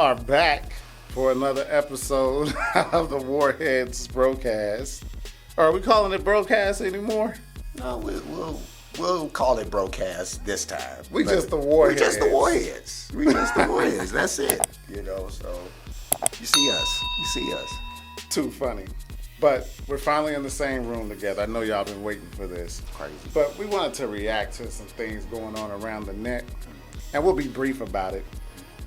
are back for another episode of the Warheads broadcast. Are we calling it broadcast anymore? No, we'll call it broadcast this time. We just the Warheads. We just the Warheads. We just the Warheads. That's it. So you see us. Too funny. But we're finally in the same room together. I know y'all been waiting for this. Crazy. But we wanted to react to some things going on around the net. And we'll be brief about it.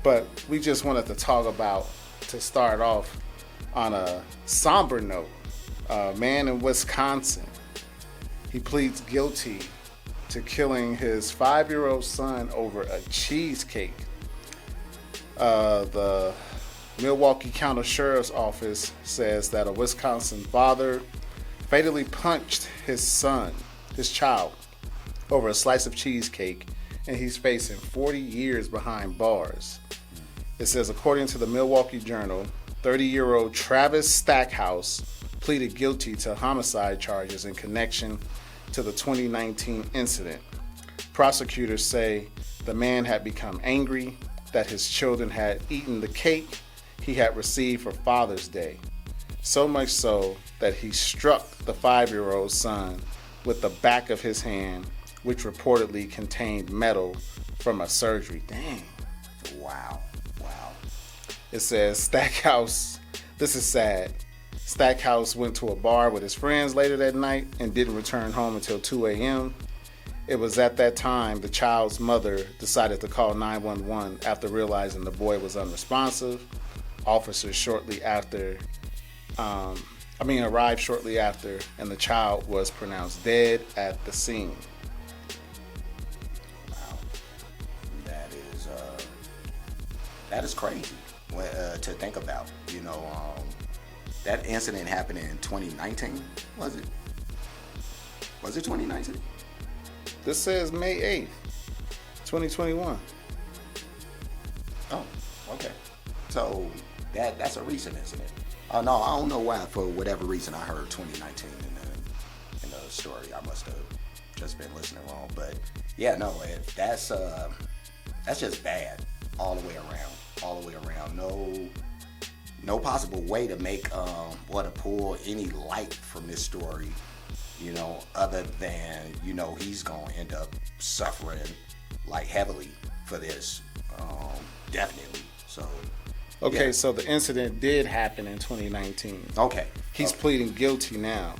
But we just wanted to talk about, to start off on a somber note, a man in Wisconsin. He pleads guilty to killing his 5-year-old son over a cheesecake. The Milwaukee County Sheriff's Office says that a Wisconsin father fatally punched his child, over a slice of cheesecake, and he's facing 40 years behind bars. It says, according to the Milwaukee Journal, 30-year-old Travis Stackhouse pleaded guilty to homicide charges in connection to the 2019 incident. Prosecutors say the man had become angry that his children had eaten the cake he had received for Father's Day, so much so that he struck the 5-year-old son with the back of his hand, which reportedly contained metal from a surgery. Dang. Wow. It says Stackhouse, this is sad. Stackhouse went to a bar with his friends later that night and didn't return home until 2 a.m. It was at that time the child's mother decided to call 911 after realizing the boy was unresponsive. Officers arrived shortly after, and the child was pronounced dead at the scene. Wow, that is crazy to think about. That incident happened in 2019. Was it 2019? This says May 8th, 2021. Oh, okay. So that's a recent incident. Oh no, I don't know why. For whatever reason, I heard 2019 in the story. I must have just been listening wrong. But yeah, no, that's just bad all the way around. No possible way to make or to pull any light from this story, other than he's gonna end up suffering like heavily for this, definitely. So. Okay, yeah. So the incident did happen in 2019. Okay. He's pleading guilty now.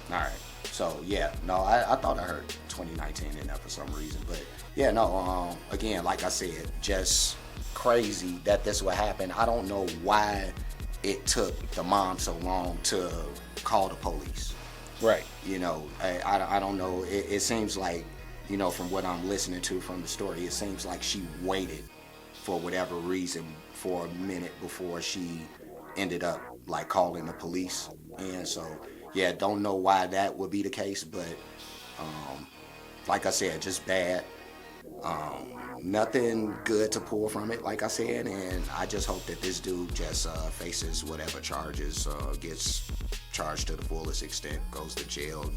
All right. So, yeah. No, I thought I heard 2019 in there for some reason. But, yeah, no, again, like I said, just crazy that this would happen. I don't know why it took the mom so long to call the police. Right. I don't know. It seems like, from what I'm listening to from the story, it seems like she waited for whatever reason for a minute before she ended up like calling the police. And so, yeah, don't know why that would be the case, but like I said, just bad. Nothing good to pull from it, like I said, and I just hope that this dude just faces whatever charges, gets charged to the fullest extent, goes to jail,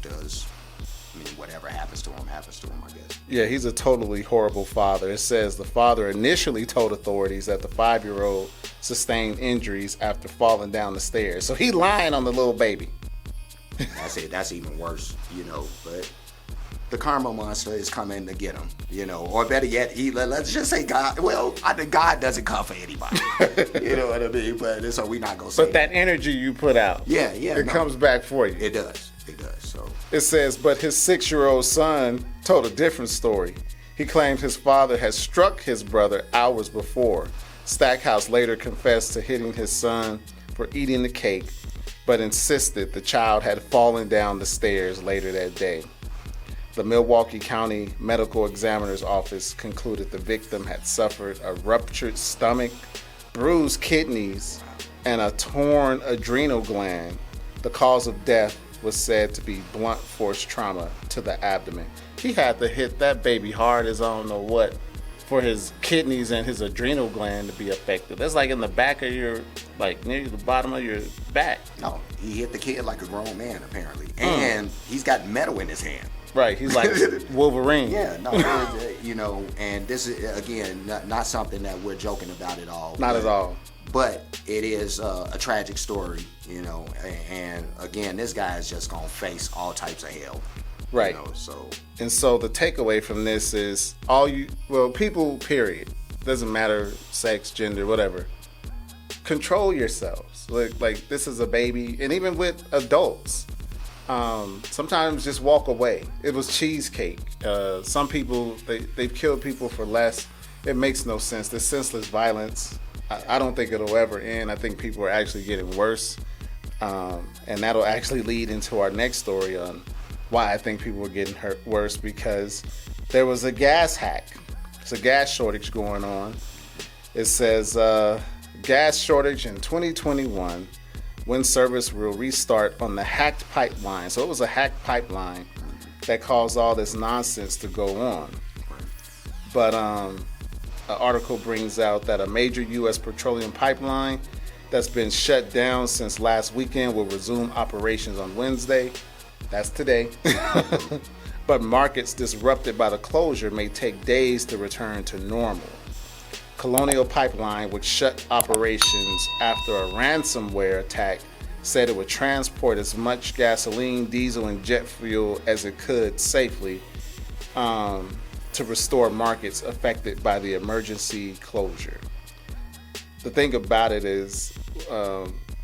whatever happens to him, I guess. Yeah, he's a totally horrible father. It says the father initially told authorities that the 5-year-old sustained injuries after falling down the stairs. So he lying on the little baby. That's it. That's even worse, but the karma monster is coming to get him, or better yet, let's just say God. Well, I think God doesn't come for anybody. You know what I mean? But so we not gonna say. But that energy you put out, it comes back for you. It does. So it says, but his 6-year-old son told a different story. He claimed his father had struck his brother hours before. Stackhouse later confessed to hitting his son for eating the cake, but insisted the child had fallen down the stairs later that day. The Milwaukee County Medical Examiner's Office concluded the victim had suffered a ruptured stomach, bruised kidneys, and a torn adrenal gland. The cause of death was said to be blunt force trauma to the abdomen. He had to hit that baby hard as I don't know what for his kidneys and his adrenal gland to be affected. That's like in the back of your, like near the bottom of your back. No, He hit the kid like a grown man, apparently. And he's got metal in his hand. Right, he's like Wolverine. Yeah, no, and this is, again, not something that we're joking about at all. Not at all. But it is a tragic story, and again, this guy is just going to face all types of hell. Right. And so the takeaway from this is people, period. Doesn't matter, sex, gender, whatever. Control yourselves. Like this is a baby, and even with adults, sometimes just walk away. It was Cheesecake. Some people they've killed people for less. It makes no sense. This senseless violence. I don't think it'll ever end. I think people are actually getting worse, and that'll actually lead into our next story on why I think people are getting worse, because there was a gas hack. There's a gas shortage going on. It says gas shortage in 2021 when service will restart on the hacked pipeline. So it was a hacked pipeline that caused all this nonsense to go on. But an article brings out that a major U.S. petroleum pipeline that's been shut down since last weekend will resume operations on Wednesday. That's today. But markets disrupted by the closure may take days to return to normal. Colonial Pipeline, which shut operations after a ransomware attack, said it would transport as much gasoline, diesel, and jet fuel as it could safely to restore markets affected by the emergency closure. The thing about it is,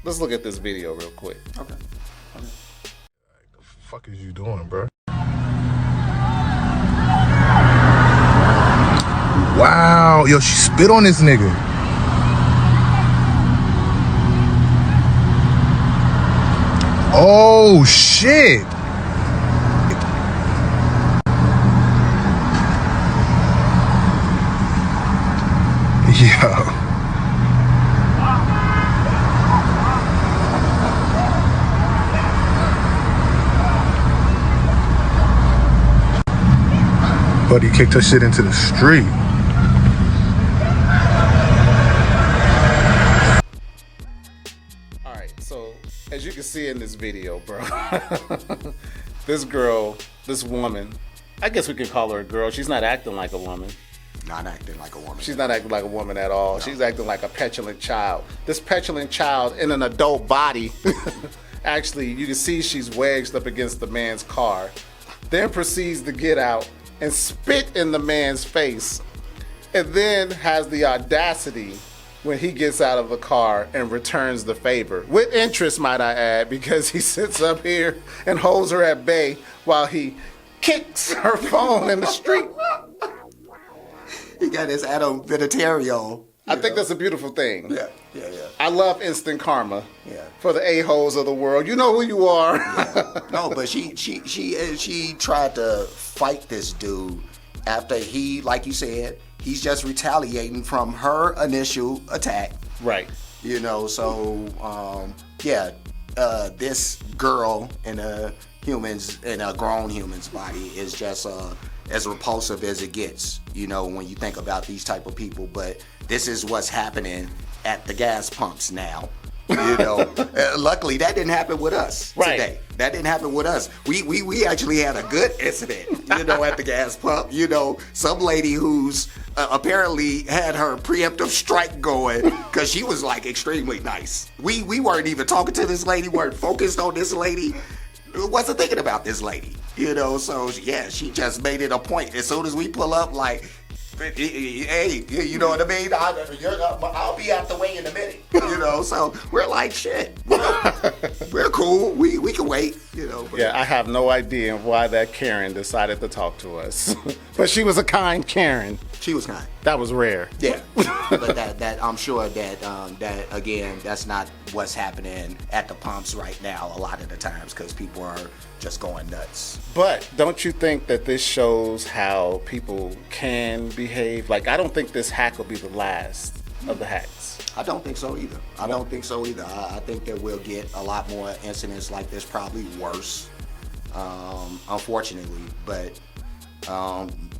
let's look at this video real quick. Okay. The fuck is you doing, bro? Wow, yo, she spit on this nigga. Oh shit. Yo. Buddy kicked her shit into the street. Alright, so as you can see in this video, bro, this woman, I guess we can call her a girl. She's not acting like a woman. Not acting like a woman. She's not acting like a woman at all. No. She's acting like a petulant child. This petulant child in an adult body, actually, you can see she's wedged up against the man's car, then proceeds to get out and spit in the man's face, and then has the audacity when he gets out of the car and returns the favor. With interest, might I add, because he sits up here and holds her at bay while he kicks her phone in the street. He got his Adam Vinatieri. I think that's a beautiful thing. Yeah. I love instant karma. Yeah. For the a-holes of the world. You know who you are. Yeah. No, but she tried to fight this dude after he, like you said, he's just retaliating from her initial attack. Right. This girl in a grown human's body is just as repulsive as it gets, when you think about these type of people. But this is what's happening at the gas pumps now. Luckily that didn't happen with us today. That didn't happen with us. We actually had a good incident, at the gas pump. Some lady who's apparently had her preemptive strike going because she was like extremely nice. We weren't even talking to this lady, weren't focused on this lady, wasn't thinking about this lady, so yeah, she just made it a point. As soon as we pull up, like, hey, you know what I mean? I'll be out the way in a minute, so we're like, shit, we're cool, we can wait, Yeah, I have no idea why that Karen decided to talk to us. But she was a kind Karen. She was kind. That was rare. Yeah, but that I'm sure that again, that's not what's happening at the pumps right now a lot of the times, because people are just going nuts. But don't you think that this shows how people can behave? Like, I don't think this hack will be the last of the hacks. I don't think so either. I think that we'll get a lot more incidents like this, probably worse, unfortunately. But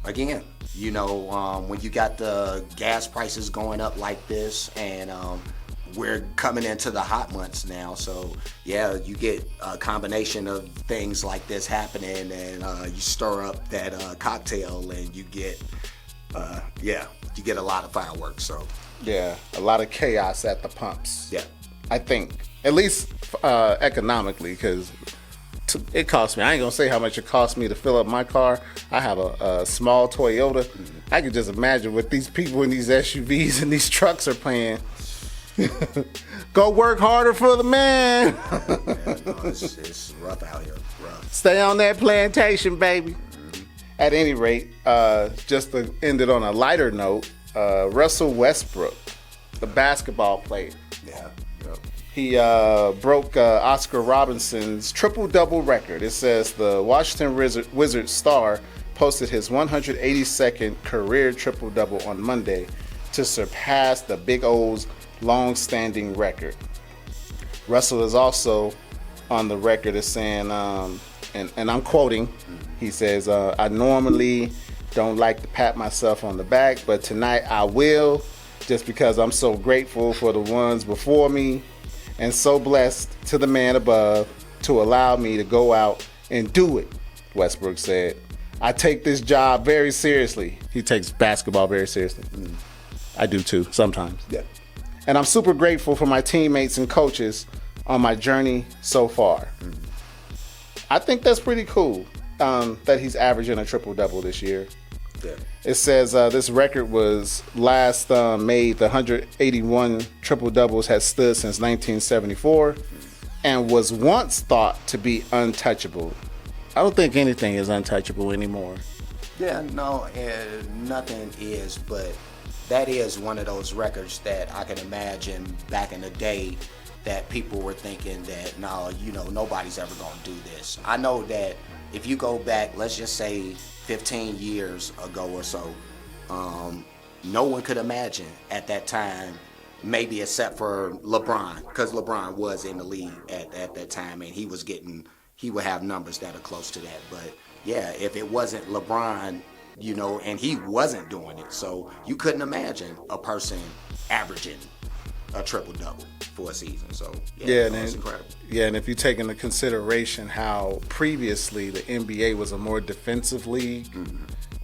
again, when you got the gas prices going up like this, and we're coming into the hot months now, so yeah, you get a combination of things like this happening, and you stir up that cocktail, and you get you get a lot of fireworks. So yeah, a lot of chaos at the pumps. yeah, I think, at least economically, because it cost me. I ain't gonna say how much it cost me to fill up my car. I have a small Toyota. I can just imagine what these people in these SUVs and these trucks are paying. Go work harder for the man. it's rough out here. Rough. Stay on that plantation, baby. At any rate, just to end it on a lighter note, Russell Westbrook, the basketball player. Yeah. He broke Oscar Robertson's triple-double record. It says the Washington Wizards star posted his 182nd career triple-double on Monday to surpass the Big O's long-standing record. Russell is also on the record as saying, and I'm quoting, he says, I normally don't like to pat myself on the back, but tonight I will, just because I'm so grateful for the ones before me and so blessed to the man above to allow me to go out and do it, Westbrook said. I take this job very seriously. He takes basketball very seriously. I do too, sometimes. Yeah. And I'm super grateful for my teammates and coaches on my journey so far. I think that's pretty cool that he's averaging a triple-double this year. Yeah. It says this record was last made, the 181 triple-doubles had stood since 1974 and was once thought to be untouchable. I don't think anything is untouchable anymore. Yeah, no, nothing is, but that is one of those records that I can imagine back in the day that people were thinking that, no, nobody's ever going to do this. I know that if you go back, let's just say 15 years ago or so, no one could imagine at that time, maybe except for LeBron, because LeBron was in the league at that time, and he would have numbers that are close to that. But yeah, if it wasn't LeBron, and he wasn't doing it, so you couldn't imagine a person averaging a triple-double for a season. So yeah, it's incredible. Yeah, and if you take into consideration how previously the NBA was a more defensive league,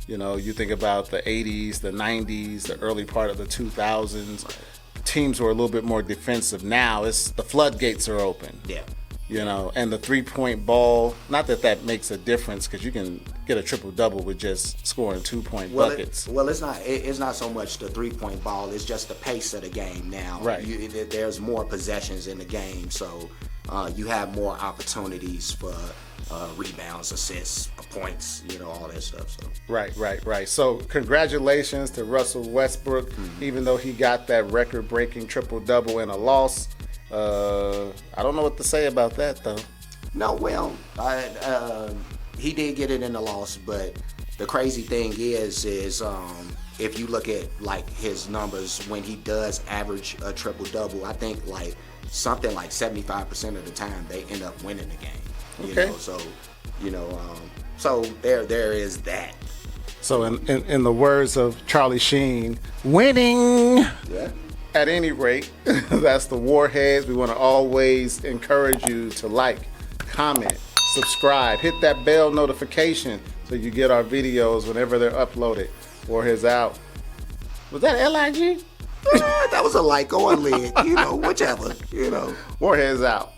you think about the 80s, the 90s, the early part of the 2000s, right. Teams were a little bit more defensive. Now it's the floodgates are open. Yeah. And the three-point ball, not that makes a difference because you can get a triple-double with just scoring 2-point buckets. It's not so much the three-point ball, it's just the pace of the game now. Right. There's more possessions in the game, so you have more opportunities for rebounds, assists, points, all that stuff. So. Right. So congratulations to Russell Westbrook, even though he got that record-breaking triple-double in a loss. I don't know what to say about that, though. No, well, he did get it in the loss, but the crazy thing is if you look at like his numbers when he does average a triple-double, I think something like 75% of the time they end up winning the game. Okay. So there is that. So in the words of Charlie Sheen, winning. Yeah. At any rate, that's the Warheads. We want to always encourage you to like, comment, subscribe, hit that bell notification so you get our videos whenever they're uploaded. Warheads out. Was that LIG? That was a like or a lid, whichever, Warheads out.